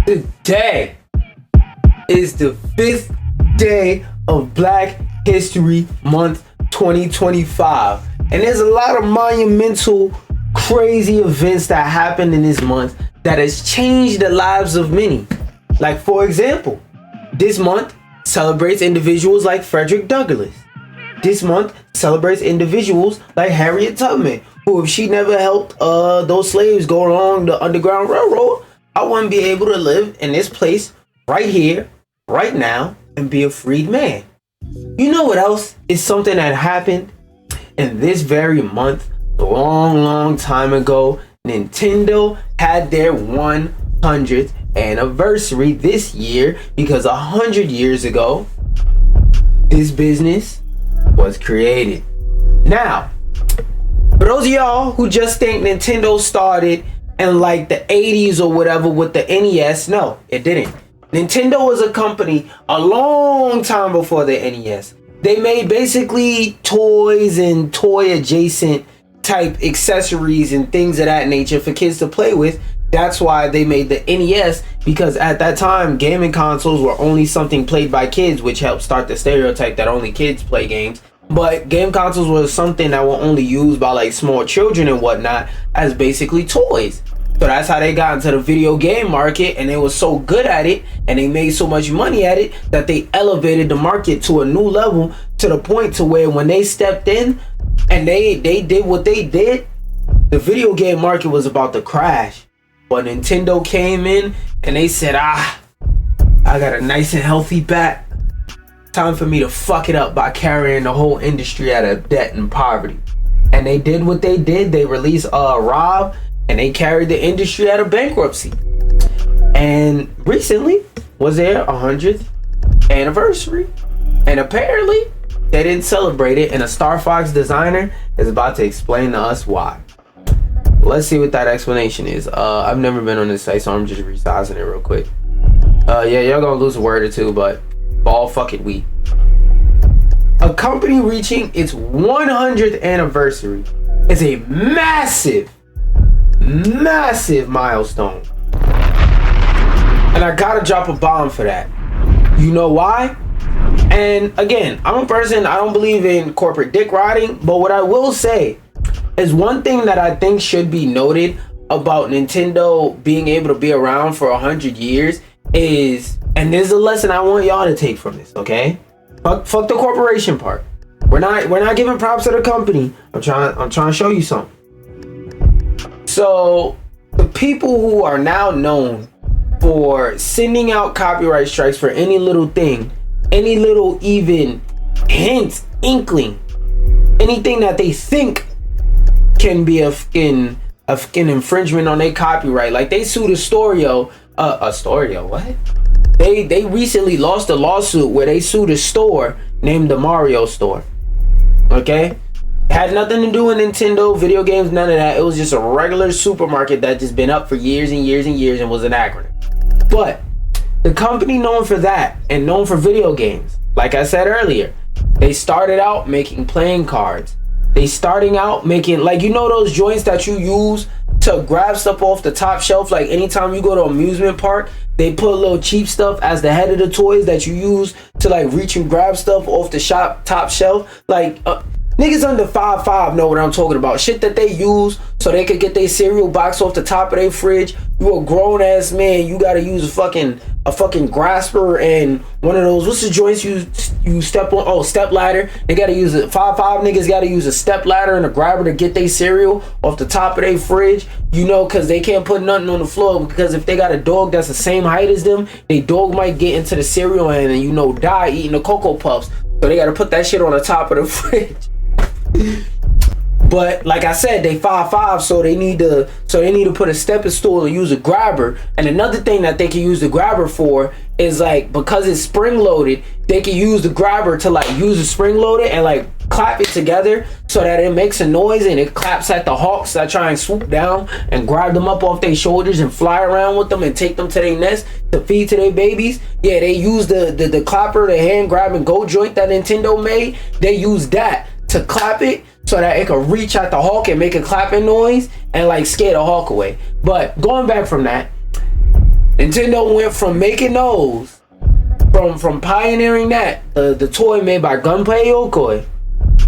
Today is the 5th day of Black History Month 2025. And there's a lot of monumental, crazy events that happened in this month that has changed the lives of many. Like, for example, this month celebrates individuals like Frederick Douglass. This month celebrates individuals like Harriet Tubman, who, if she never helped those slaves go along the Underground Railroad, I wouldn't be able to live in this place right here, right now, and be a freed man. You know what else is something that happened in this very month? A long time ago, Nintendo had their 100th anniversary this year, because 100 years ago, this business was created. Now, for those of y'all who just think Nintendo started in like the 80s or whatever with the NES, no, it didn't. Nintendo was a company a long time before the NES. They made basically toys and toy adjacent type accessories and things of that nature for kids to play with. That's why they made the NES, because at that time gaming consoles were only something played by kids, which helped start the stereotype that only kids play games. But game consoles was something that were only used by like small children and whatnot as basically toys. So that's how they got into the video game market, and they were so good at it and they made so much money at it that they elevated the market to a new level, to the point to where when they stepped in and they did what they did, the video game market was about to crash. But Nintendo came in and they said, I got a nice and healthy back. Time for me to fuck it up by carrying the whole industry out of debt and poverty. And they did what they did. They released Rob, and they carried the industry out of bankruptcy. And recently was their 100th anniversary, and apparently they didn't celebrate it, and a Star Fox designer is about to explain to us why. Let's see what that explanation is. I've never been on this site, so I'm just resizing it real quick. Yeah, y'all gonna lose a word or two, but ball fucking we. A company reaching its 100th anniversary is a massive milestone. And I gotta drop a bomb for that. You know why? And again, I'm a person, I don't believe in corporate dick riding, but what I will say is one thing that I think should be noted about Nintendo being able to be around for 100 years is, and this is a lesson I want y'all to take from this, okay? Fuck the corporation part. We're not giving props to the company. I'm trying to show you something. So the people who are now known for sending out copyright strikes for any little thing, any little even hint, inkling, anything that they think can be a fucking infringement on their copyright. Like, they sued Astoria, what? They recently lost a lawsuit where they sued a store named the Mario Store. Okay? Had nothing to do with Nintendo, video games, none of that. It was just a regular supermarket that just been up for years and years and years and was an acronym. But the company known for that and known for video games, like I said earlier, they started out making playing cards. They starting out making, like, you know those joints that you use to grab stuff off the top shelf? Like, anytime you go to an amusement park, they put a little cheap stuff as the head of the toys that you use to like reach and grab stuff off the shop top shelf. Like, niggas under 5'5" know what I'm talking about. Shit that they use so they could get their cereal box off the top of their fridge. You a grown ass man, you gotta use a fucking grasper and one of those, what's the joints you step on? Oh, step ladder. They gotta use it. 5'5" niggas gotta use a step ladder and a grabber to get their cereal off the top of their fridge. You know, cause they can't put nothing on the floor, because if they got a dog that's the same height as them, they dog might get into the cereal and you know die eating the Cocoa Puffs. So they gotta put that shit on the top of the fridge. But like I said, they 5'5", so they need to put a stepping stool and use a grabber. And another thing that they can use the grabber for is, like, because it's spring loaded, they can use the grabber to like use the spring loaded and like clap it together so that it makes a noise and it claps at the hawks that try and swoop down and grab them up off their shoulders and fly around with them and take them to their nest to feed to their babies. Yeah, they use the clapper, the hand grab and go joint that Nintendo made. They use that to clap it so that it can reach at the hawk and make a clapping noise and like scare the hawk away. But going back from that, Nintendo went from making those, from pioneering that, the toy made by Gunpei Yokoi,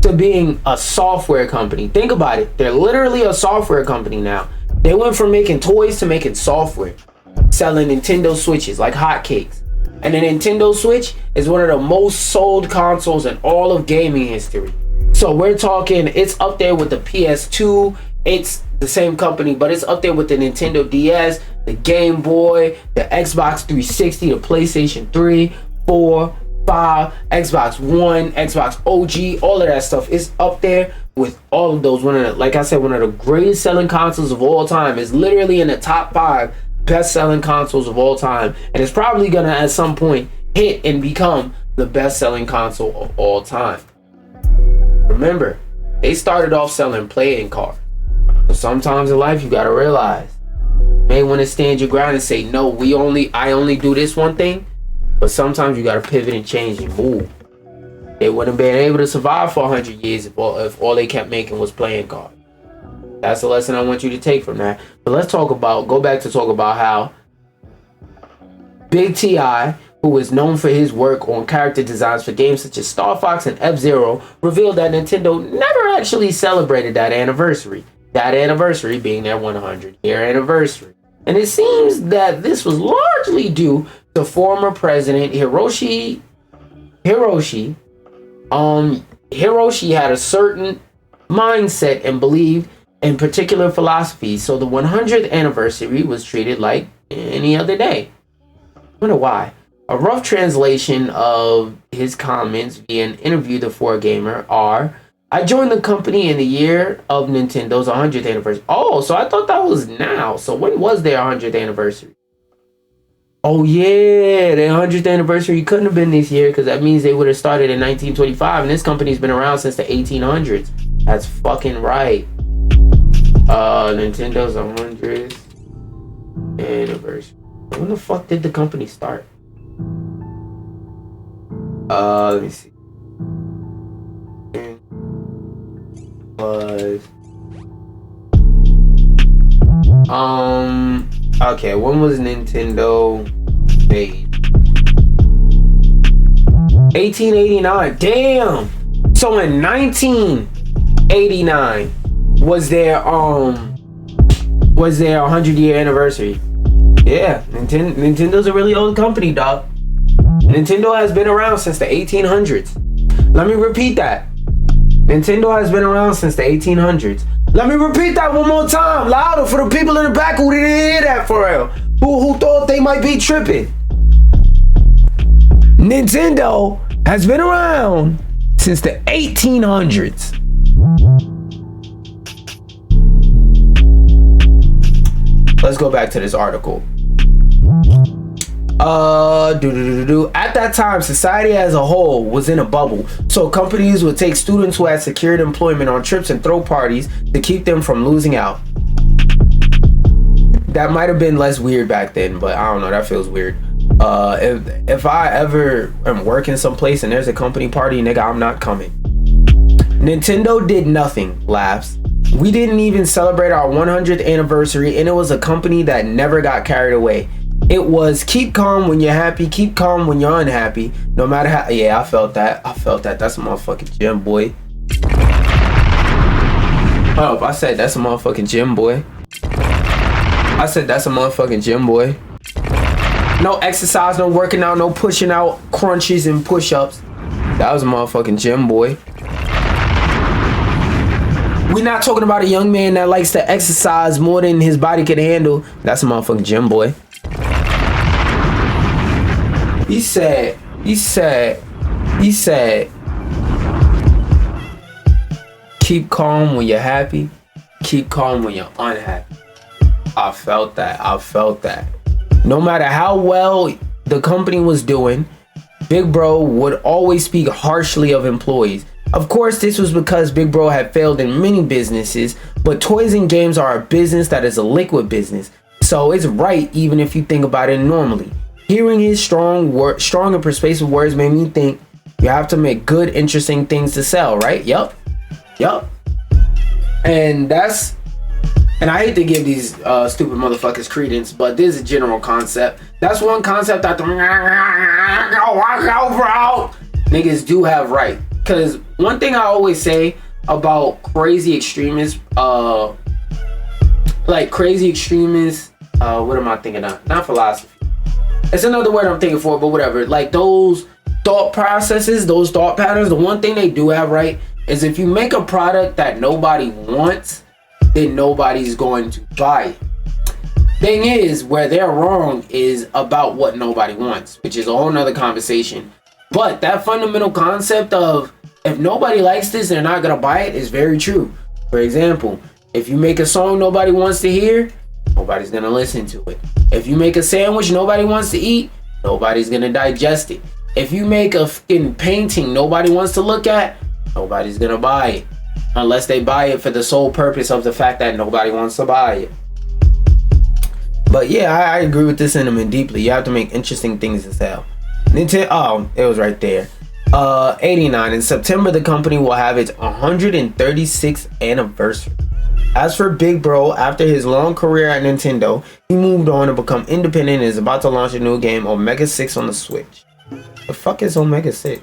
to being a software company. Think about it. They're literally a software company now. They went from making toys to making software, selling Nintendo Switches like hotcakes. And the Nintendo Switch is one of the most sold consoles in all of gaming history. So we're talking, it's up there with the PS2. It's the same company, but it's up there with the Nintendo DS, the Game Boy, the Xbox 360, the PlayStation 3, 4, 5, Xbox One, Xbox OG, all of that stuff is up there with all of those. One of the, like I said, one of the greatest selling consoles of all time. Is literally in the top 5 best selling consoles of all time, and it's probably gonna at some point hit and become the best selling console of all time. Remember, they started off selling playing cards. So sometimes in life you gotta realize, you may want to stand your ground and say, no, I only do this one thing. But sometimes you gotta pivot and change and move. They wouldn't have been able to survive for 100 years if all they kept making was playing cards. That's the lesson I want you to take from that. But let's go back to talk about how Big T.I., who is known for his work on character designs for games such as Star Fox and F-Zero, revealed that Nintendo never actually celebrated that anniversary. That anniversary being their 100-year anniversary. And it seems that this was largely due to former president Hiroshi. Hiroshi had a certain mindset and believed in particular philosophies, so the 100th anniversary was treated like any other day. I wonder why. A rough translation of his comments via an interview to 4Gamer are, I joined the company in the year of Nintendo's 100th anniversary. Oh, so I thought that was now. So when was their 100th anniversary? Oh yeah, their 100th anniversary couldn't have been this year, because that means they would have started in 1925, and this company's been around since the 1800s. That's fucking right. Nintendo's 100th anniversary. When the fuck did the company start? Let me see. Okay, when was Nintendo made? 1889. Damn. So in 1989 was their 100-year anniversary. Yeah, Nintendo's a really old company, dog. Nintendo has been around since the 1800s. Let me repeat that. Nintendo has been around since the 1800s. Let me repeat that one more time, louder, for the people in the back who didn't hear that for real. Who thought they might be tripping. Nintendo has been around since the 1800s. Let's go back to this article. At that time, society as a whole was in a bubble, so companies would take students who had secured employment on trips and throw parties to keep them from losing out. That might have been less weird back then, but I don't know, that feels weird. If I ever am working someplace and there's a company party, nigga, I'm not coming. Nintendo did nothing, laughs. We didn't even celebrate our 100th anniversary, and it was a company that never got carried away. It was keep calm when you're happy, keep calm when you're unhappy. No matter how. Yeah, I felt that. That's a motherfucking gym, boy. Oh, I said that's a motherfucking gym, boy. I said that's a motherfucking gym, boy. No exercise, no working out, no pushing out crunches and push-ups. That was a motherfucking gym, boy. We're not talking about a young man that likes to exercise more than his body can handle. That's a motherfucking gym, boy. He said, keep calm when you're happy, keep calm when you're unhappy. I felt that. No matter how well the company was doing, Big Bro would always speak harshly of employees. Of course, this was because Big Bro had failed in many businesses, but toys and games are a business that is a liquid business. So it's right even if you think about it normally. Hearing his strong and persuasive words made me think you have to make good, interesting things to sell, right? Yup. And that's and I hate to give these stupid motherfuckers credence, but this is a general concept. That's one concept that the niggas do have right. Because one thing I always say about crazy extremists, what am I thinking of? Not philosophy. It's another word I'm thinking for, but whatever. Like those thought processes, those thought patterns, the one thing they do have right is if you make a product that nobody wants, then nobody's going to buy it. Thing is, where they're wrong is about what nobody wants, which is a whole nother conversation. But that fundamental concept of if nobody likes this, they're not gonna buy it is very true. For example, if you make a song nobody wants to hear, nobody's gonna listen to it. If you make a sandwich nobody wants to eat, nobody's gonna digest it. If you make a fucking painting nobody wants to look at, nobody's gonna buy it. Unless they buy it for the sole purpose of the fact that nobody wants to buy it. But yeah, I agree with this sentiment deeply. You have to make interesting things to sell. Nintendo, oh, it was right there. 89. In September, the company will have its 136th anniversary. As for Big Bro, after his long career at Nintendo, he moved on to become independent and is about to launch a new game, Omega 6, on the Switch. The fuck is Omega 6?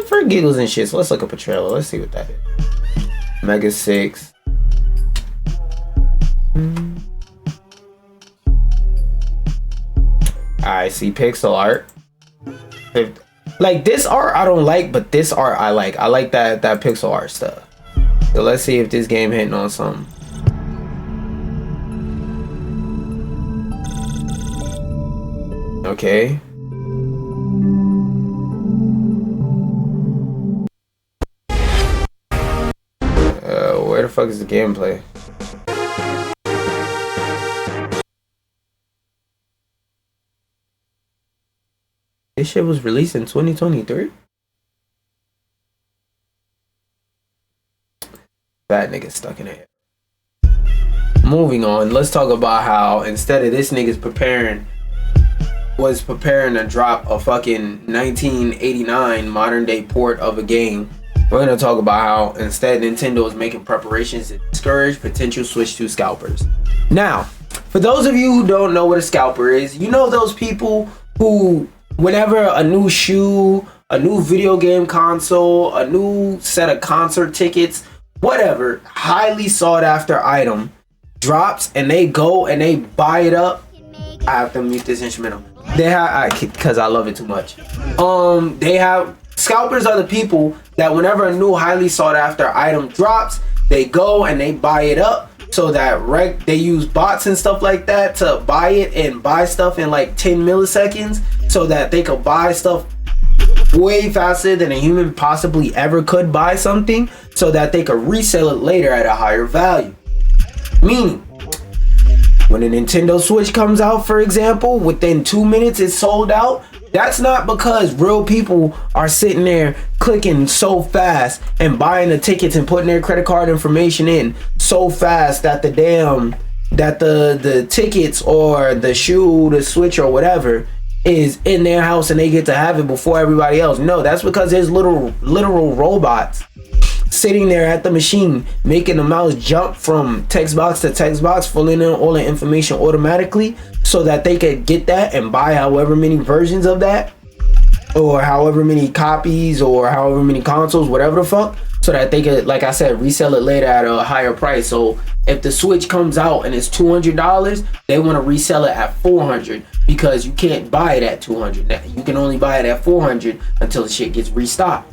For giggles and shit, so let's look up a trailer. Let's see what that is. Omega 6. I see pixel art. Like this art I don't like, but this art I like. I like that pixel art stuff. So let's see if this game hitting on something. Okay. Where the fuck is the gameplay? This shit was released in 2023? Bad nigga stuck in it. Moving on, let's talk about how instead of this nigga's preparing to drop a fucking 1989 modern day port of a game. We're gonna talk about how instead Nintendo is making preparations to discourage potential Switch 2 scalpers. Now, for those of you who don't know what a scalper is, you know those people who, whenever a new shoe, a new video game console, a new set of concert tickets, whatever, highly sought after item drops and they go and they buy it up. I have to mute this instrumental. They have, because I love it too much. They have, scalpers are the people that whenever a new highly sought after item drops, they go and they buy it up so that they use bots and stuff like that to buy it and buy stuff in like 10 milliseconds so that they could buy stuff way faster than a human possibly ever could buy something so that they could resell it later at a higher value. Meaning, when a Nintendo Switch comes out, for example, within 2 minutes it's sold out. That's not because real people are sitting there clicking so fast and buying the tickets and putting their credit card information in so fast that the tickets or the shoe, the Switch or whatever is in their house and they get to have it before everybody else. No, that's because there's literal robots sitting there at the machine making the mouse jump from text box to text box, filling in all the information automatically so that they could get that and buy however many versions of that or however many copies or however many consoles, whatever the fuck, so that they could, like I said, resell it later at a higher price. So if the Switch comes out and it's $200, they want to resell it at $400 because you can't buy it at $200. You can only buy it at $400 until the shit gets restocked.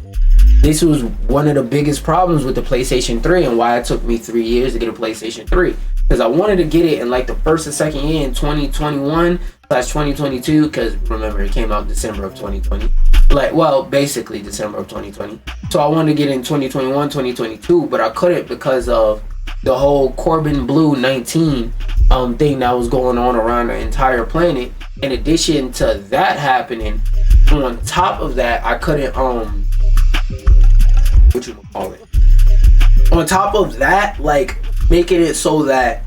This was one of the biggest problems with the PlayStation 3 and why it took me 3 years to get a PlayStation 3. Because I wanted to get it in like the first and second year in 2021/2022. Because remember, it came out December of 2020. Like, well, basically December of 2020. So I wanted to get it in 2021, 2022, but I couldn't because of the whole Corbin Blue 19 thing that was going on around the entire planet. In addition to that happening, on top of that, I couldn't on top of that, like making it so that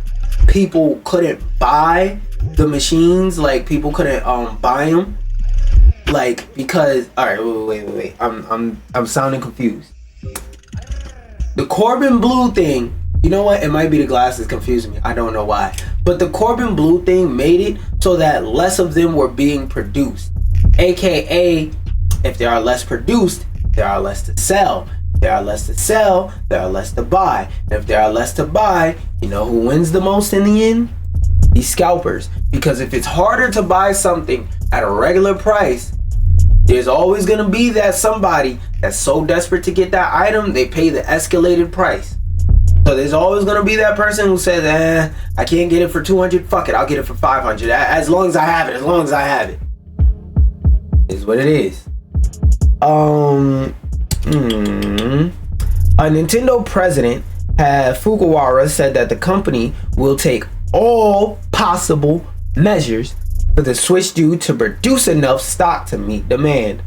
people couldn't buy the machines, like people couldn't buy them, like because all right, wait, I'm sounding confused. The Corbin Blue thing You know what? It might be the glasses confusing me. I don't know why. But the Corbin Blue thing made it so that less of them were being produced. AKA, if there are less produced, there are less to sell. If there are less to sell, there are less to buy. And if there are less to buy, you know who wins the most in the end? These scalpers. Because if it's harder to buy something at a regular price, there's always going to be that somebody that's so desperate to get that item, they pay the escalated price. So there's always going to be that person who says, I can't get it for 200. Fuck it, I'll get it for 500. As long as I have it, Is what it is. A Nintendo president, Fukuwara, said that the company will take all possible measures for the Switch due to produce enough stock to meet demand.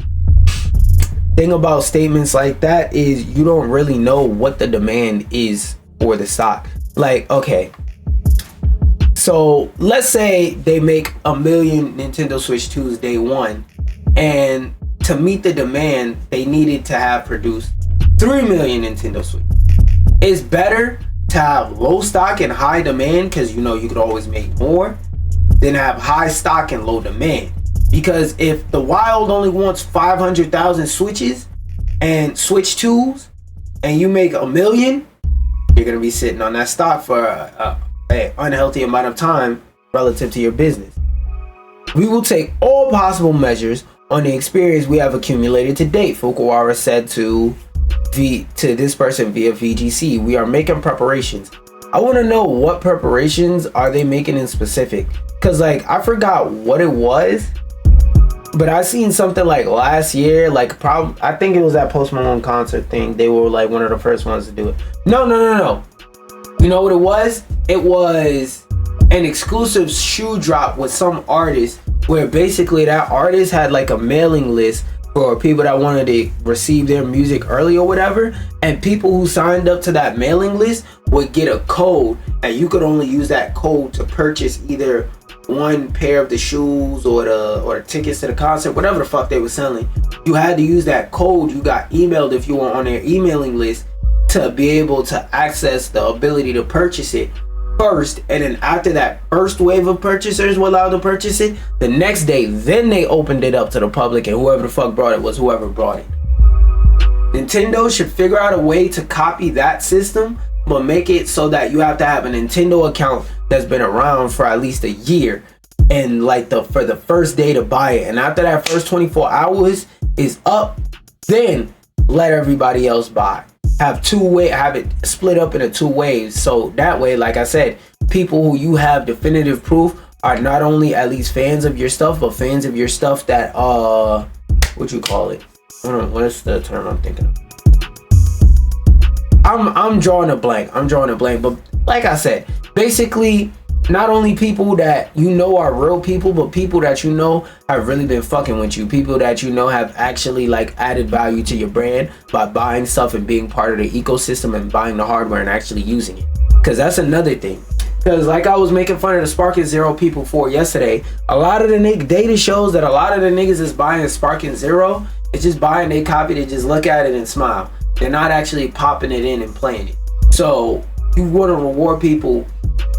Thing about statements like that is you don't really know what the demand is for the stock. Like, okay, so let's say they make 1 million Nintendo Switch 2s day one, and to meet the demand they needed to have produced 3 million Nintendo Switch. It's better to have low stock and high demand, because you know you could always make more, than have high stock and low demand. Because if the wild only wants 500,000 Switches and Switch 2s, and you make 1 million, you're gonna be sitting on that stock for an unhealthy amount of time relative to your business. We will take all possible measures on the experience we have accumulated to date, Fukuwara said to this person via VGC. We are making preparations. I want to know what preparations are they making in specific, because like I forgot what it was, but I seen something like last year, like I think it was that Post Malone concert thing. They were like one of the first ones to do it. No. You know what it was? It was an exclusive shoe drop with some artist, where basically that artist had like a mailing list for people that wanted to receive their music early or whatever, and people who signed up to that mailing list would get a code, and you could only use that code to purchase either one pair of the shoes or the tickets to the concert, whatever the fuck they were selling. You had to use that code you got emailed if you were on their emailing list to be able to access the ability to purchase it first. And then after that first wave of purchasers were allowed to purchase it, the next day then they opened it up to the public, and whoever the fuck brought it was whoever brought it. Nintendo should figure out a way to copy that system, but make it so that you have to have a Nintendo account that's been around for at least a year, and like for the first day to buy it, and after that first 24 hours is up, then let everybody else buy. Have it split up into 2 waves, so that way, like I said, people who you have definitive proof are not only at least fans of your stuff, but fans of your stuff that what you call it? What is the term I'm thinking of? I'm drawing a blank, but like I said, basically not only people that you know are real people, but people that you know have really been fucking with you, people that you know have actually like added value to your brand by buying stuff and being part of the ecosystem and buying the hardware and actually using it. Because that's another thing, because like I was making fun of the Sparking Zero people for yesterday, a lot of the data shows that a lot of the niggas is buying Sparking Zero, it's just buying they copy, they just look at it and smile. They're not actually popping it in and playing it. So you want to reward people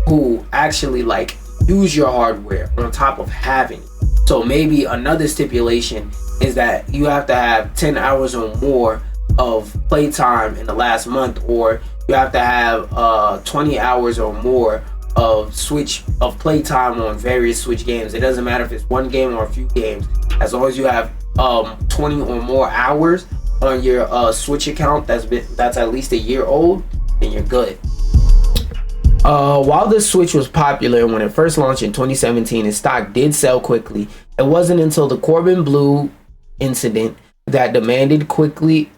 who actually like use your hardware on top of having it. So maybe another stipulation is that you have to have 10 hours or more of playtime in the last month, or you have to have 20 hours or more of playtime on various Switch games. It doesn't matter if it's one game or a few games, as long as you have 20 or more hours on your Switch account that's at least a year old, then you're good. While the Switch was popular when it first launched in 2017, its stock did sell quickly. It wasn't until the Corbin Blue incident that demand quickly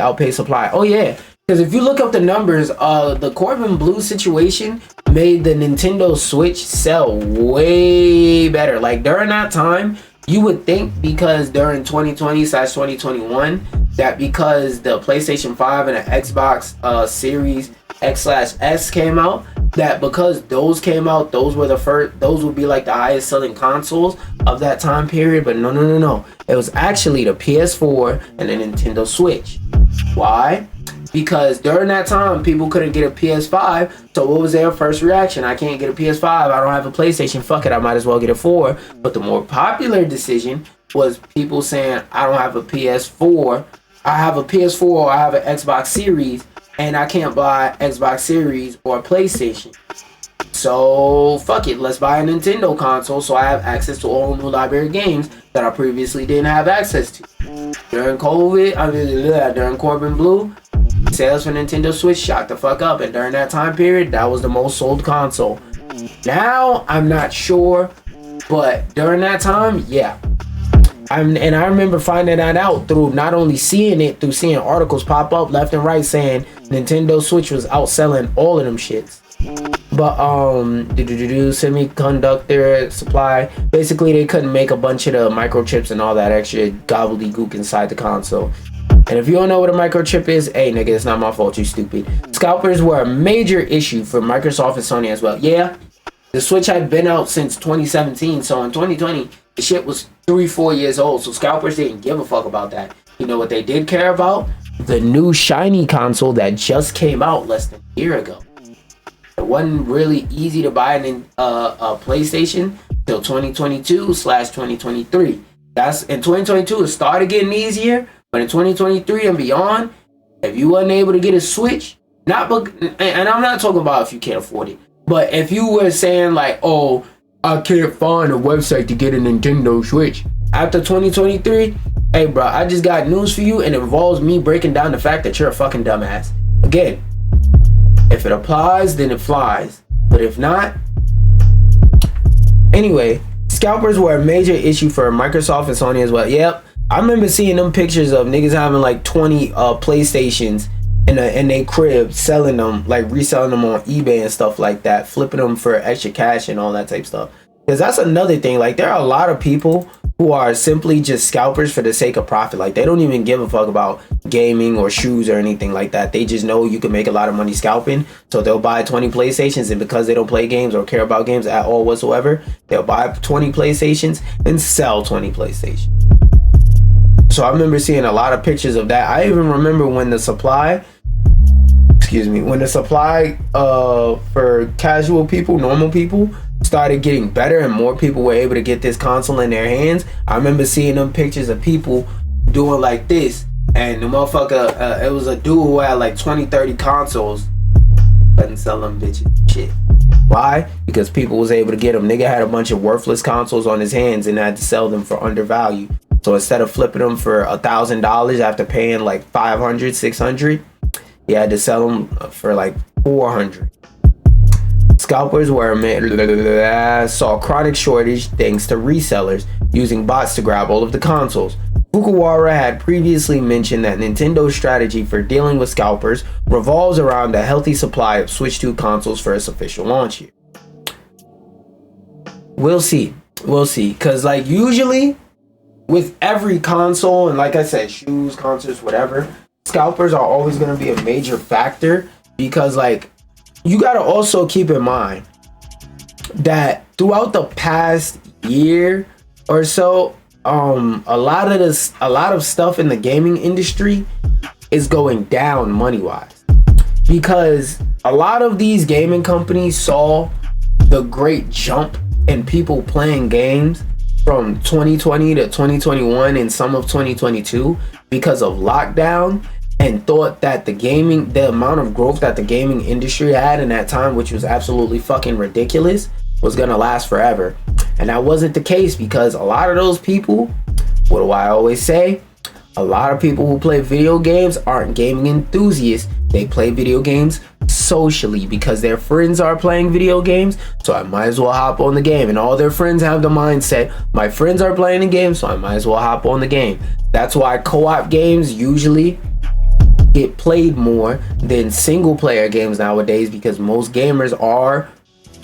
outpaced supply. Oh yeah, because if you look up the numbers, the Corbin Blue situation made the Nintendo Switch sell way better. Like during that time, you would think because during 2020/2021 that because the PlayStation 5 and the Xbox Series X/S came out, that because those came out, those would be like the highest selling consoles of that time period. But no. It was actually the PS4 and the Nintendo Switch. Why? because during that time people couldn't get a PS5. So what was their first reaction? I can't get a PS5. I don't have a PlayStation. Fuck it, I might as well get a 4. But the more popular decision was people saying, I don't have a PS4. I have a PS4 or I have an Xbox Series, and I can't buy Xbox Series or PlayStation. So fuck it, let's buy a Nintendo console so I have access to a whole new library of games that I previously didn't have access to. During COVID, during Corbin Blue, sales for Nintendo Switch shot the fuck up, and during that time period, that was the most sold console. Now, I'm not sure, but during that time, yeah. I remember finding that out through not only seeing it, through seeing articles pop up left and right saying Nintendo Switch was outselling all of them shits. But semiconductor supply, basically they couldn't make a bunch of the microchips and all that extra gobbledygook inside the console. And if you don't know what a microchip is, hey nigga, it's not my fault, you stupid. Scalpers were a major issue for Microsoft and Sony as well. Yeah, the Switch had been out since 2017, so in 2020 the shit was 3-4 years old, so scalpers didn't give a fuck about that. You know what they did care about? The new shiny console that just came out less than a year ago. It wasn't really easy to buy a PlayStation till 2022/2023. That's in 2022 it started getting easier, but in 2023 and beyond, if you wasn't able to get a Switch, and I'm not talking about if you can't afford it, but if you were saying like, oh, I can't find a website to get a Nintendo Switch after 2023, hey bro, I just got news for you, and it involves me breaking down the fact that you're a fucking dumbass. Again, if it applies, then it flies. But if not, anyway, scalpers were a major issue for Microsoft and Sony as well. Yep, I remember seeing them pictures of niggas having like 20 PlayStations in their crib, selling them, like reselling them on eBay and stuff like that, flipping them for extra cash and all that type of stuff. Because that's another thing. Like, there are a lot of people who are simply just scalpers for the sake of profit. Like, they don't even give a fuck about gaming or shoes or anything like that. They just know you can make a lot of money scalping, so they'll buy 20 PlayStations, and because they don't play games or care about games at all whatsoever, they'll buy 20 PlayStations and sell 20 PlayStations. So I remember seeing a lot of pictures of that. I even remember when the supply for casual people, normal people, started getting better and more people were able to get this console in their hands. I remember seeing them pictures of people doing like this, and the motherfucker, it was a dude who had like 20-30 consoles, couldn't sell them bitches shit. Why? Because people was able to get them. Nigga had a bunch of worthless consoles on his hands and had to sell them for undervalue. So instead of flipping them for $1,000 after paying like $500, $600, he had to sell them for like $400. Scalpers saw chronic shortage thanks to resellers using bots to grab all of the consoles. Fukuwara had previously mentioned that Nintendo's strategy for dealing with scalpers revolves around a healthy supply of Switch 2 consoles for its official launch year. We'll see, because like usually with every console, and like I said, shoes, consoles, whatever, scalpers are always going to be a major factor, because like you got to also keep in mind that throughout the past year or so, a lot of stuff in the gaming industry is going down money wise, because a lot of these gaming companies saw the great jump in people playing games from 2020 to 2021 and some of 2022 because of lockdown, and thought that the amount of growth that the gaming industry had in that time, which was absolutely fucking ridiculous, was gonna last forever. And that wasn't the case, because a lot of those people, what do I always say? A lot of people who play video games aren't gaming enthusiasts. They play video games socially because their friends are playing video games, so I might as well hop on the game. And all their friends have the mindset, my friends are playing the game, so I might as well hop on the game. That's why co-op games usually get played more than single player games nowadays, because most gamers are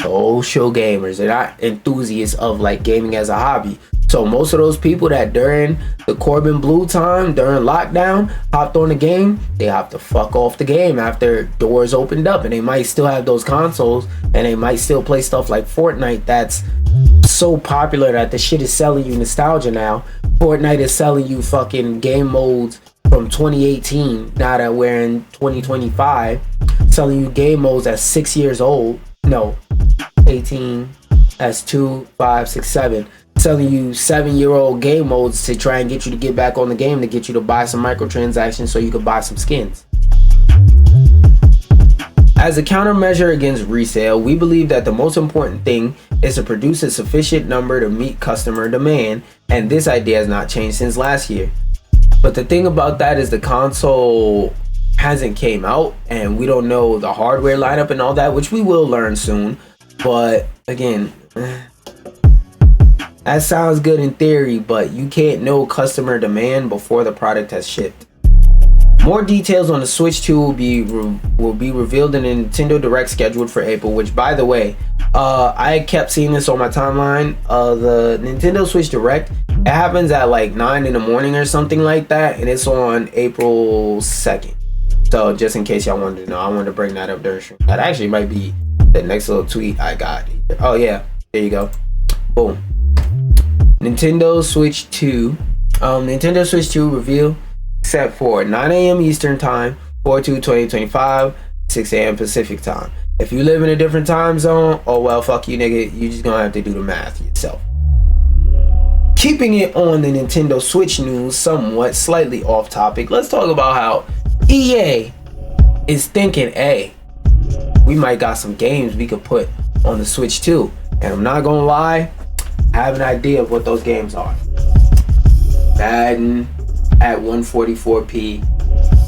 social gamers. They're not enthusiasts of like gaming as a hobby. So most of those people that during the Corbin Blue time, during lockdown, hopped on the game, they have to fuck off the game after doors opened up, and they might still have those consoles, and they might still play stuff like Fortnite that's so popular that the shit is selling you nostalgia now. Fortnite is selling you fucking game modes from 2018, now that we're in 2025, selling you game modes that's 6 years old. No, 18, that's 2, 5, 6, 7. Selling you 7-year-old game modes to try and get you to get back on the game, to get you to buy some microtransactions so you could buy some skins. As a countermeasure against resale, we believe that the most important thing is to produce a sufficient number to meet customer demand, and this idea has not changed since last year. But the thing about that is the console hasn't came out, and we don't know the hardware lineup and all that, which we will learn soon. But again, that sounds good in theory, but you can't know customer demand before the product has shipped. More details on the Switch 2 will be revealed in a Nintendo Direct scheduled for April, which, by the way, I kept seeing this on my timeline. The Nintendo Switch Direct, it happens at like 9 in the morning or something like that, and it's on April 2nd. So just in case y'all wanted to know, I wanted to bring that up during stream. That actually might be the next little tweet I got. Oh yeah, there you go. Boom. Nintendo Switch 2 reveal set for 9 a.m. Eastern Time, 4/2/2025, 6 a.m. Pacific Time. If you live in a different time zone, oh well, fuck you, nigga. You just gonna have to do the math yourself. Keeping it on the Nintendo Switch news, somewhat slightly off topic, let's talk about how EA is thinking, hey, we might got some games we could put on the Switch 2. And I'm not gonna lie, I have an idea of what those games are. Madden at 144p,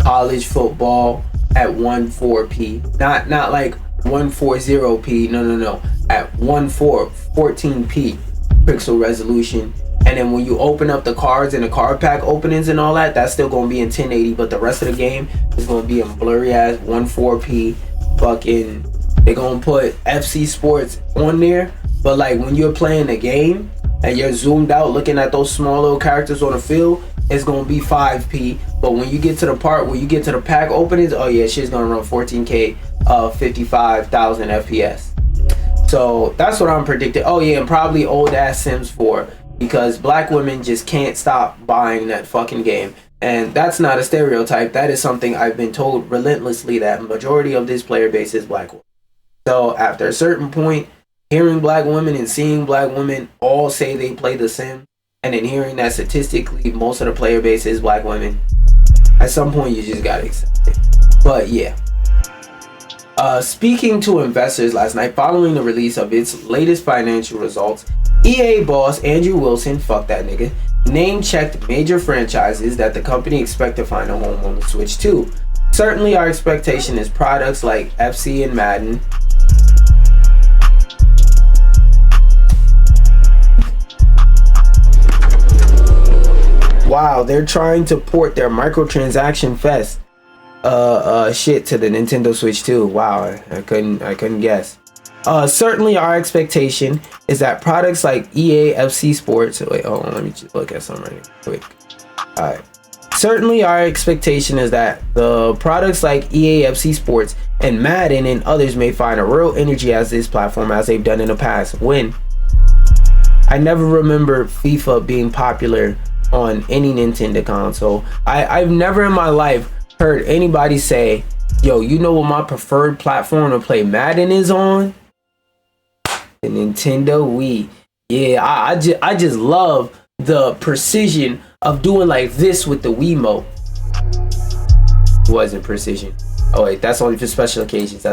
college football at 14p, not like 140p, no, at 14p pixel resolution. And then when you open up the cards and the card pack openings and all that, that's still gonna be in 1080, but the rest of the game is gonna be in blurry ass 14p. Fucking, they're gonna put FC Sports on there, but like when you're playing the game and you're zoomed out looking at those small little characters on the field, it's gonna be 5p. But when you get to the part where you get to the pack openings, oh yeah, shit's gonna run 14k, 55,000 FPS. So that's what I'm predicting. Oh yeah, and probably old ass Sims 4, because black women just can't stop buying that fucking game. And that's not a stereotype. That is something I've been told relentlessly, that majority of this player base is black women. So after a certain point, hearing black women and seeing black women all say they play the Sim, and then hearing that statistically most of the player base is black women, at some point you just gotta accept it. But yeah. Speaking to investors last night following the release of its latest financial results, EA boss Andrew Wilson, fuck that nigga, name-checked major franchises that the company expect to find a home on the Switch 2. Certainly our expectation is products like FC and Madden, wow, they're trying to port their microtransaction fest shit to the Nintendo Switch 2. Wow, I couldn't guess. Certainly our expectation is that products like EA FC Sports, wait, hold on, let me just look at something right quick. Alright. Certainly our expectation is that the products like EA FC Sports and Madden and others may find a real energy as this platform as they've done in the past. When I never remember FIFA being popular on any Nintendo console. I've never in my life heard anybody say, yo, you know what my preferred platform to play Madden is on? The Nintendo Wii. Yeah, I just love the precision of doing like this with the Wiimote. It wasn't precision. Oh wait, that's only for special occasions.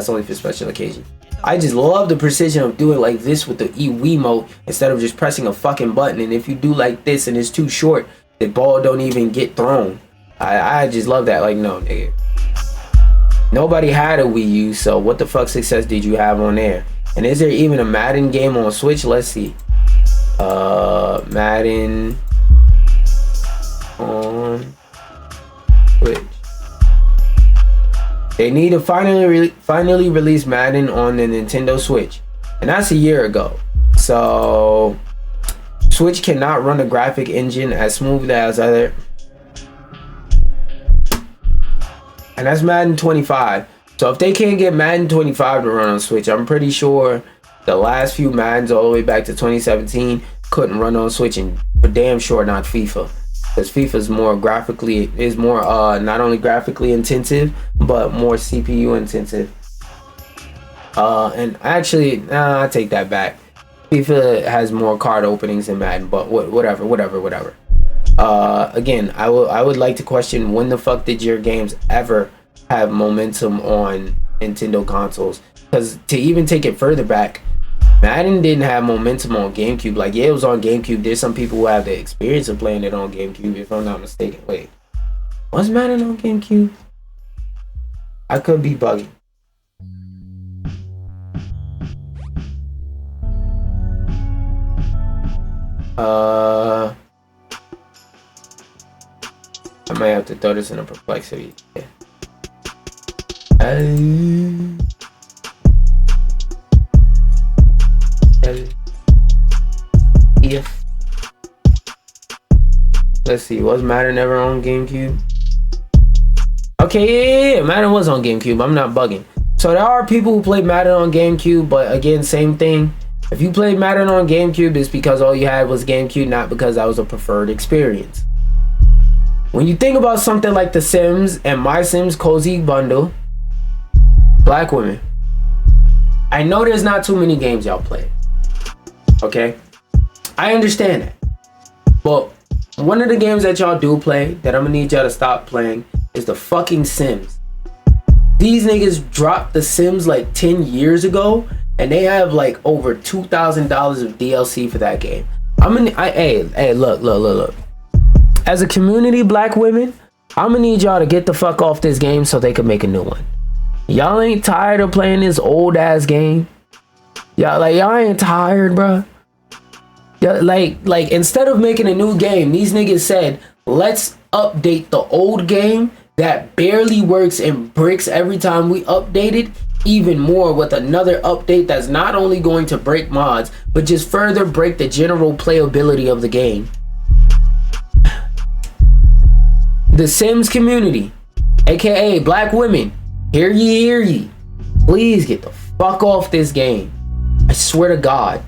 I just love the precision of doing like this with the Wiimote instead of just pressing a fucking button. And if you do like this and it's too short, the ball don't even get thrown. I just love that. Like, no, nigga. Nobody had a Wii U, so what the fuck success did you have on there? And is there even a Madden game on Switch? Let's see. Madden on Switch. They need to finally release Madden on the Nintendo Switch, and that's a year ago. So Switch cannot run the graphic engine as smoothly as other, and that's Madden 25. So if they can't get Madden 25 to run on Switch, I'm pretty sure the last few Maddens all the way back to 2017 couldn't run on Switch, and for damn sure not FIFA. because FIFA's more not only graphically intensive but more CPU intensive. And actually, I take that back. FIFA has more card openings than Madden, but whatever. Again, I would like to question, when the fuck did your games ever have momentum on Nintendo consoles? Because to even take it further back, Madden didn't have momentum on GameCube. Like, yeah, it was on GameCube. There's some people who have the experience of playing it on GameCube, if I'm not mistaken. Wait, was Madden on GameCube? I could be bugging. I might have to throw this in a perplexity. Yeah. If let's see, was Madden ever on GameCube? Okay, yeah, Madden was on GameCube. I'm not bugging. So there are people who play Madden on GameCube, but again, same thing. If you played Madden on GameCube, it's because all you had was GameCube, not because that was a preferred experience. When you think about something like The Sims and My Sims Cozy Bundle, black women, I know there's not too many games y'all play. Okay? I understand that. But one of the games that y'all do play that I'm gonna need y'all to stop playing is the fucking Sims. These niggas dropped The Sims like 10 years ago, and they have like over $2,000 of DLC for that game. Hey, look. As a community, black women, I'm gonna need y'all to get the fuck off this game so they can make a new one. Y'all ain't tired of playing this old ass game? Y'all ain't tired, bruh? Like instead of making a new game, these niggas said, let's update the old game that barely works and breaks every time we update it even more with another update that's not only going to break mods, but just further break the general playability of the game. The Sims community, aka black women, hear ye. Please get the fuck off this game. I swear to God.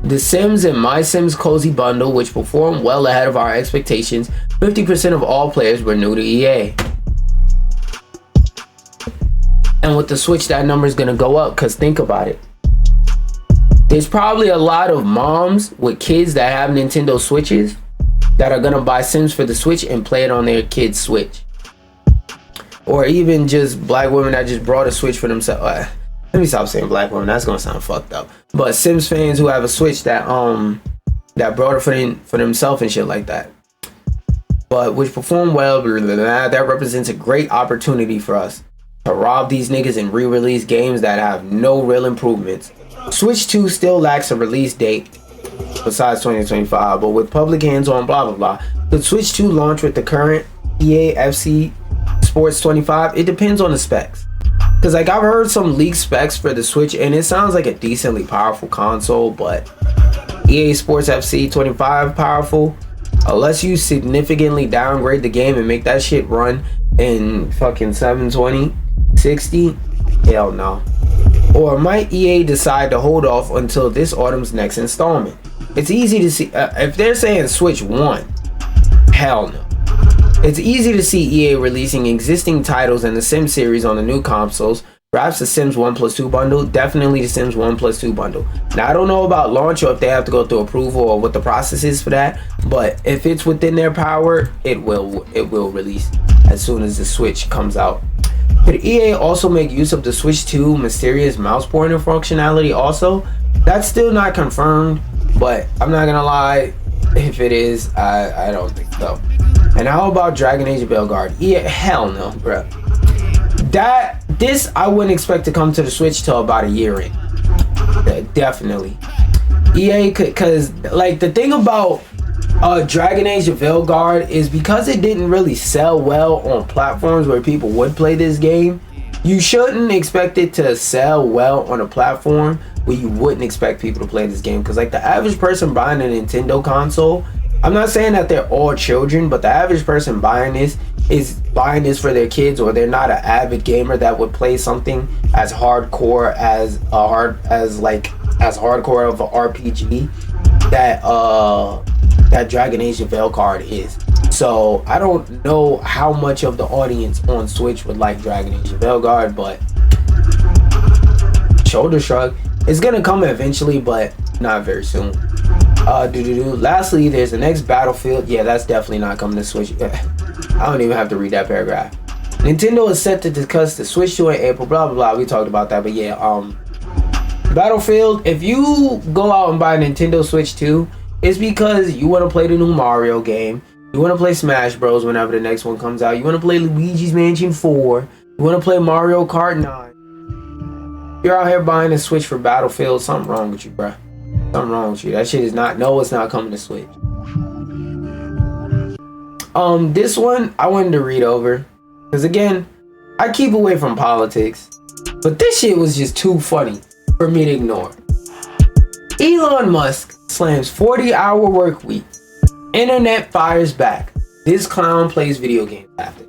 The Sims and My Sims Cozy Bundle, which performed well ahead of our expectations. 50% of all players were new to EA. And with the Switch, that number is going to go up, because think about it. There's probably a lot of moms with kids that have Nintendo Switches that are going to buy Sims for the Switch and play it on their kids' Switch. Or even just black women that just brought a Switch for themselves. Let me stop saying black women. That's gonna sound fucked up. But Sims fans who have a Switch that brought it for themselves and shit like that. But which performed well. That represents a great opportunity for us to rob these niggas and re-release games that have no real improvements. Switch 2 still lacks a release date besides 2025, but with public hands-on blah blah blah. The Switch 2 launch with the current EA FC Sports 25? It depends on the specs. Because like I've heard some leaked specs for the Switch and it sounds like a decently powerful console, but EA Sports FC 25 powerful? Unless you significantly downgrade the game and make that shit run in fucking 720, 60? Hell no. Or might EA decide to hold off until this autumn's next installment? It's easy to see, if they're saying Switch 1, hell no. It's easy to see EA releasing existing titles in the Sims series on the new consoles. Perhaps the Sims 1+2 bundle, definitely the Sims 1+2 bundle. Now I don't know about launch or if they have to go through approval or what the process is for that, but if it's within their power, it will release as soon as the Switch comes out. Could EA also make use of the Switch 2 mysterious mouse pointer functionality also? That's still not confirmed, but I'm not gonna lie, if it is, I don't think so. And how about Dragon Age of Belgard? Yeah, hell no, bro. This I wouldn't expect to come to the Switch till about a year in. Definitely. EA could, cause like the thing about Dragon Age of Belgard is because it didn't really sell well on platforms where people would play this game. You shouldn't expect it to sell well on a platform where you wouldn't expect people to play this game. Cause like the average person buying a Nintendo console, I'm not saying that they're all children, but the average person buying this is buying this for their kids, or they're not an avid gamer that would play something as hardcore as hardcore of an RPG that Dragon Age of Belgard is. So I don't know how much of the audience on Switch would like Dragon Age of Veilguard, but shoulder shrug. It's gonna come eventually, but not very soon. Lastly, there's the next Battlefield. Yeah, that's definitely not coming to Switch. I don't even have to read that paragraph. Nintendo is set to discuss the Switch 2 in April, blah blah blah. We talked about that, but yeah, Battlefield, if you go out and buy a Nintendo Switch 2, it's because you want to play the new Mario game, you want to play Smash Bros whenever the next one comes out, you want to play Luigi's Mansion 4, you want to play Mario Kart 9. You're out here buying a Switch for Battlefield, something wrong with you, bruh. Something wrong with you. That shit is not, no, it's not coming to Switch. This one, I wanted to read over. Because again, I keep away from politics. But this shit was just too funny for me to ignore. Elon Musk slams 40-hour work week. Internet fires back. This clown plays video games after.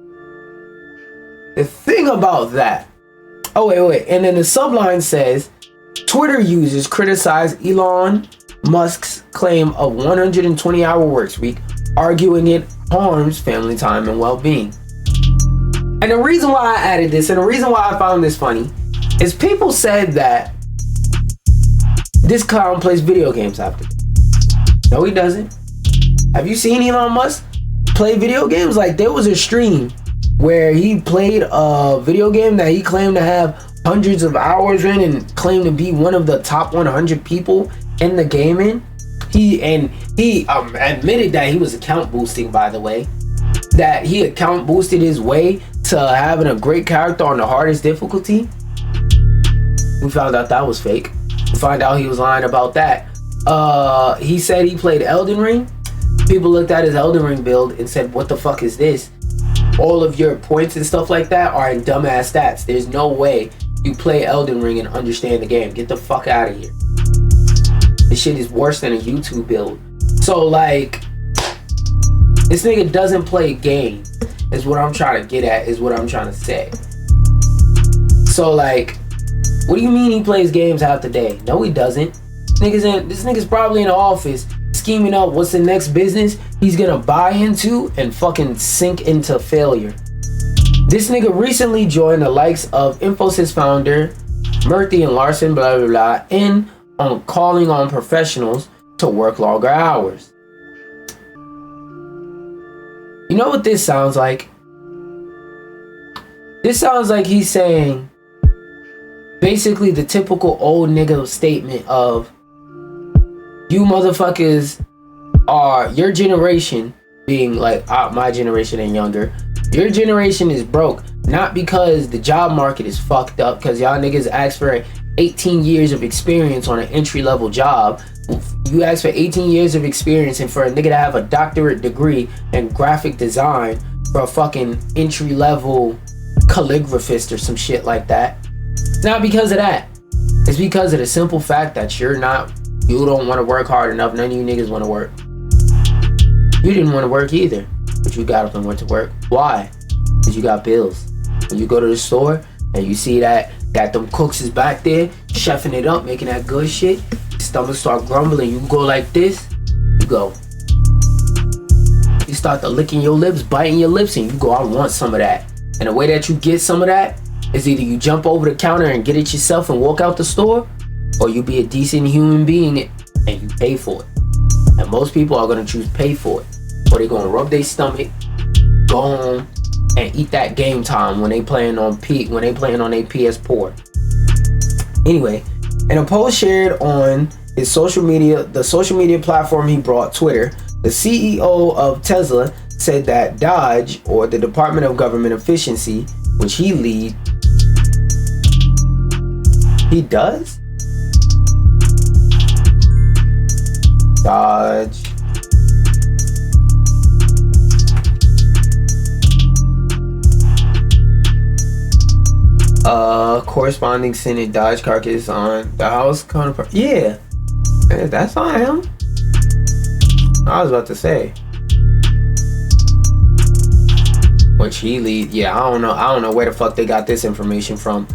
The thing about that. Oh, wait. And then the subline says, Twitter users criticize Elon Musk's claim of 120-hour work week, arguing it harms family time and well-being. And the reason why I added this, and the reason why I found this funny, is people said that this clown plays video games after. No, he doesn't. Have you seen Elon Musk play video games? Like, there was a stream where he played a video game that he claimed to have hundreds of hours in and claimed to be one of the top 100 people in the gaming. He admitted that he was account boosting, by the way. That he account boosted his way to having a great character on the hardest difficulty. We found out that was fake. We found out he was lying about that. He said he played Elden Ring. People looked at his Elden Ring build and said, what the fuck is this? All of your points and stuff like that are in dumbass stats. There's no way you play Elden Ring and understand the game. Get the fuck out of here. This shit is worse than a YouTube build. So like, this nigga doesn't play games, is what I'm trying to get at, is what I'm trying to say. So like, what do you mean he plays games half the day? No, he doesn't. This nigga's probably in the office scheming up what's the next business he's gonna buy into and fucking sink into failure. This nigga recently joined the likes of Infosys founder Murthy and Larson, blah blah blah, in on calling on professionals to work longer hours. You know what this sounds like? This sounds like he's saying basically the typical old nigga statement of, you motherfuckers are, your generation, being like my generation and younger, your generation is broke, not because the job market is fucked up, because y'all niggas ask for 18 years of experience on an entry-level job. You ask for 18 years of experience, and for a nigga to have a doctorate degree in graphic design for a fucking entry-level calligraphist or some shit like that. It's not because of that. It's because of the simple fact that you don't want to work hard enough. None of you niggas want to work. You didn't want to work either, but you got up and went to work. Why? Because you got bills. When you go to the store and you see that them cooks is back there chefing it up, making that good shit, your stomach start grumbling, you go like this, you go. You start to licking your lips, biting your lips, and you go, I want some of that. And the way that you get some of that is either you jump over the counter and get it yourself and walk out the store, or you be a decent human being and you pay for it. And most people are gonna choose pay for it, or they're gonna rub their stomach, go home, and eat that game time when they playing on their PS4. Anyway, in a post shared on his social media, the social media platform he brought, Twitter, the CEO of Tesla said that Dodge, or the Department of Government Efficiency, which he leads, he does? Dodge. Corresponding Senate Dodge carcass on the House counterpart. Yeah, that's not him. I was about to say, which he lead. Yeah, I don't know where the fuck they got this information from.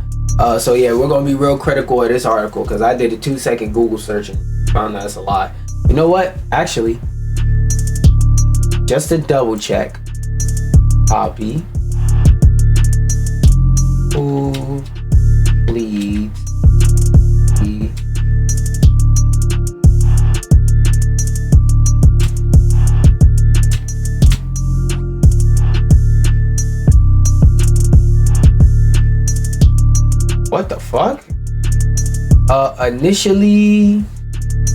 So yeah, we're gonna be real critical of this article because I did a 2-second Google search and found that it's a lie. You know what? Actually, just to double check. Copy. Who leads the what the fuck? Initially,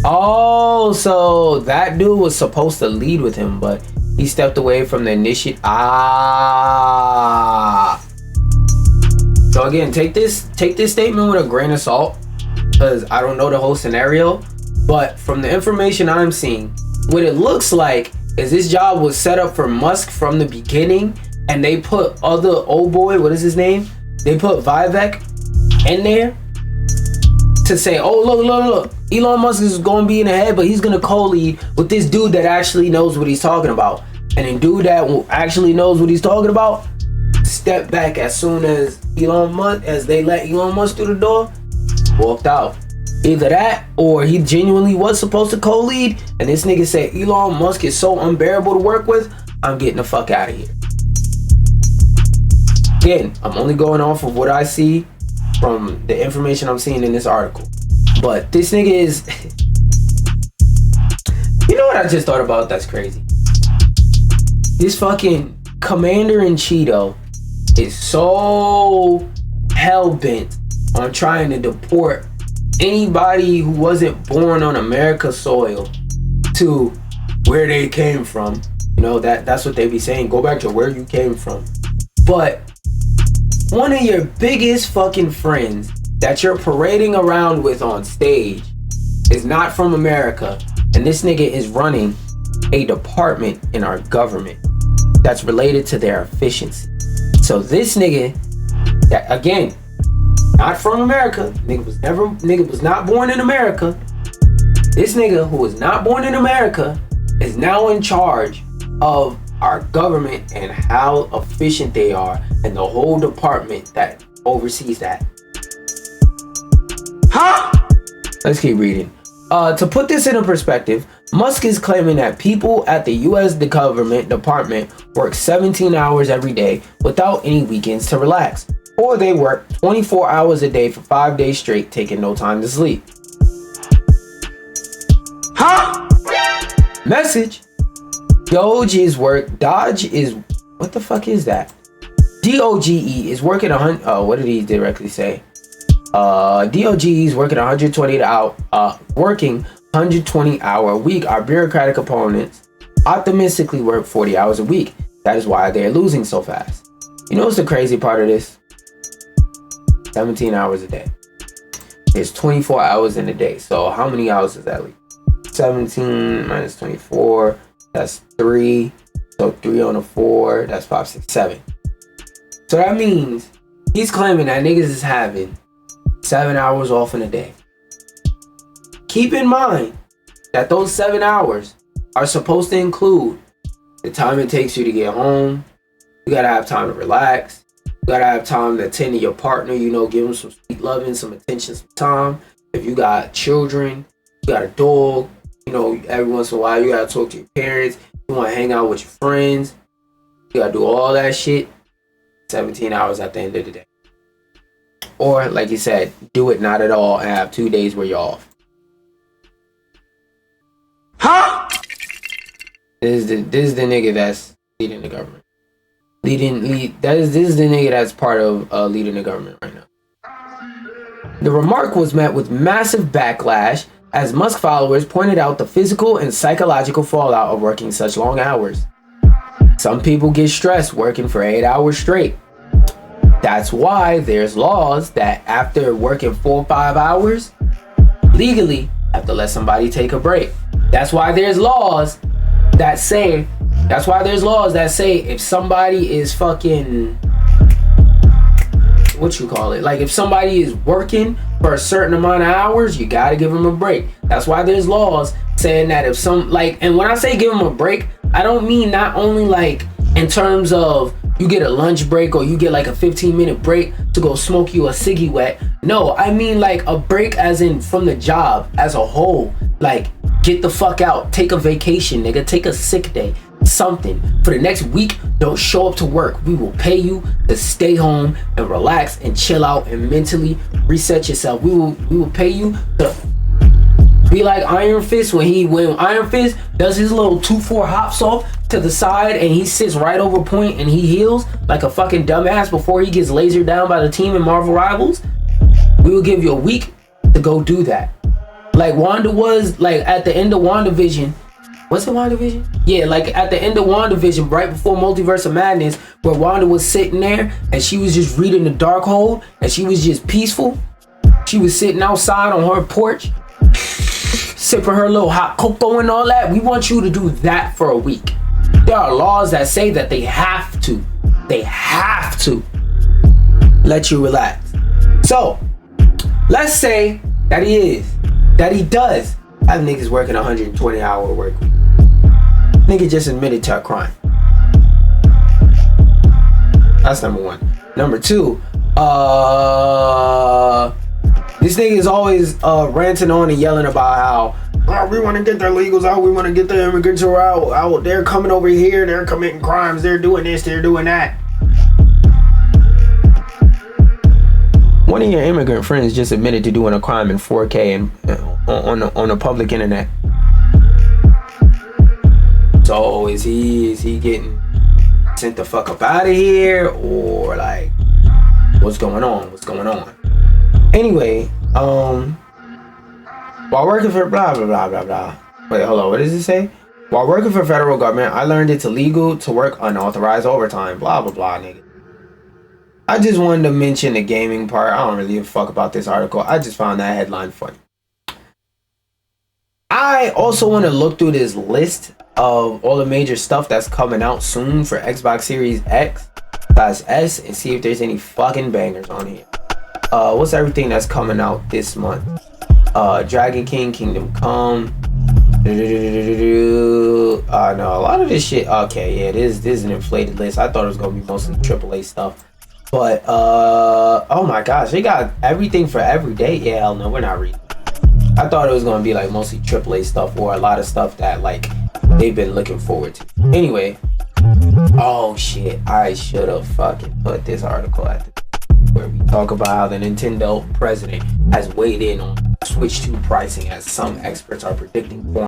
oh, so that dude was supposed to lead with him, but he stepped away from the initiate. So again, take this statement with a grain of salt, because I don't know the whole scenario, but from the information I'm seeing, what it looks like is this job was set up for Musk from the beginning, and they put other old boy, what is his name? They put Vivek in there to say, oh, look, Elon Musk is going to be in the head, but he's going to co-lead with this dude that actually knows what he's talking about. And then dude that actually knows what he's talking about stepped back as soon as they let Elon Musk through the door, walked out. Either that, or he genuinely was supposed to co-lead, and this nigga said, Elon Musk is so unbearable to work with, I'm getting the fuck out of here. Again, I'm only going off of what I see from the information I'm seeing in this article. But this nigga is... You know what I just thought about? That's crazy. This fucking commander-in-chief is so hell-bent on trying to deport anybody who wasn't born on America's soil to where they came from. You know, that's what they be saying. Go back to where you came from. But one of your biggest fucking friends that you're parading around with on stage is not from America, and this nigga is running a department in our government that's related to their efficiency. So this nigga, that again, not from America, nigga was not born in America. This nigga who was not born in America is now in charge of our government and how efficient they are, and the whole department that oversees that. Huh? Let's keep reading. To put this into perspective, Musk is claiming that people at the US government department work 17 hours every day without any weekends to relax, or they work 24 hours a day for 5 days straight, taking no time to sleep. Huh? Message. Doge is what the fuck is that? DOGE is working what did he directly say? DOGE is working 120 hour a week. Our bureaucratic opponents optimistically work 40 hours a week. That is why they're losing so fast. You know what's the crazy part of this? 17 hours a day. There's 24 hours in a day. So how many hours does that leave? 17 minus 24. That's 3. So 3 on a 4. That's 5, 6, 7. So that means he's claiming that niggas is having 7 hours off in a day. Keep in mind that those 7 hours are supposed to include the time it takes you to get home. You gotta have time to relax. You gotta have time to attend to your partner, you know, give them some sweet loving, some attention, some time. If you got children, you got a dog, you know, every once in a while you gotta talk to your parents. You wanna hang out with your friends. You gotta do all that shit. 17 hours at the end of the day. Or, like you said, do it not at all and have 2 days where you're off. Huh? This is the nigga that's leading the government. This is the nigga that's part of leading the government right now. The remark was met with massive backlash as Musk followers pointed out the physical and psychological fallout of working such long hours. Some people get stressed working for 8 hours straight. That's why there's laws that after working 4 or 5 hours, legally have to let somebody take a break. That's why there's laws that say if somebody is fucking, like if somebody is working for a certain amount of hours, you gotta give them a break. That's why there's laws saying that if and when I say give them a break, I don't mean not only like in terms of you get a lunch break or you get like a 15-minute break to go smoke you a ciggy wet. No, I mean like a break as in from the job as a whole. Like, get the fuck out, take a vacation, nigga, take a sick day, something. For the next week, don't show up to work. We will pay you to stay home and relax and chill out and mentally reset yourself. We will pay you to be like Iron Fist when Iron Fist does his little 2-4 hops off to the side and he sits right over point and he heals like a fucking dumbass before he gets lasered down by the team in Marvel Rivals. We will give you a week to go do that. Like Wanda was like at the end of WandaVision. Was it WandaVision? Yeah, like at the end of WandaVision, right before Multiverse of Madness, where Wanda was sitting there and she was just reading the Darkhold and she was just peaceful. She was sitting outside on her porch, sipping her little hot cocoa and all that. We want you to do that for a week. There are laws that say that they have to let you relax. So let's say that he does have niggas working 120-hour work week. Nigga just admitted to a crime. That's number one. Number two, this nigga is always ranting on and yelling about how we want to get their legals out, we want to get their immigrants out. They're coming over here, they're committing crimes, they're doing this, they're doing that. One of your immigrant friends just admitted to doing a crime in 4K and on the public internet. So is he getting sent the fuck up out of here, or like what's going on? Anyway, while working for blah blah blah blah blah. Wait, hold on. What does it say? While working for federal government, I learned it's illegal to work unauthorized overtime. Blah blah blah, nigga. I just wanted to mention the gaming part. I don't really give a fuck about this article. I just found that headline funny. I also want to look through this list of all the major stuff that's coming out soon for Xbox Series X/S and see if there's any fucking bangers on here. What's everything that's coming out this month? Dragon King, Kingdom Come. No, a lot of this shit. Okay, yeah, this is an inflated list. I thought it was gonna be mostly AAA stuff. But oh my gosh, they got everything for every day. Yeah, hell no, we're not reading. I thought it was gonna be like mostly AAA stuff or a lot of stuff that like they've been looking forward to. Anyway, oh shit, I should have fucking put this article at the where we talk about how the Nintendo president has weighed in on Switch 2 pricing, as some experts are predicting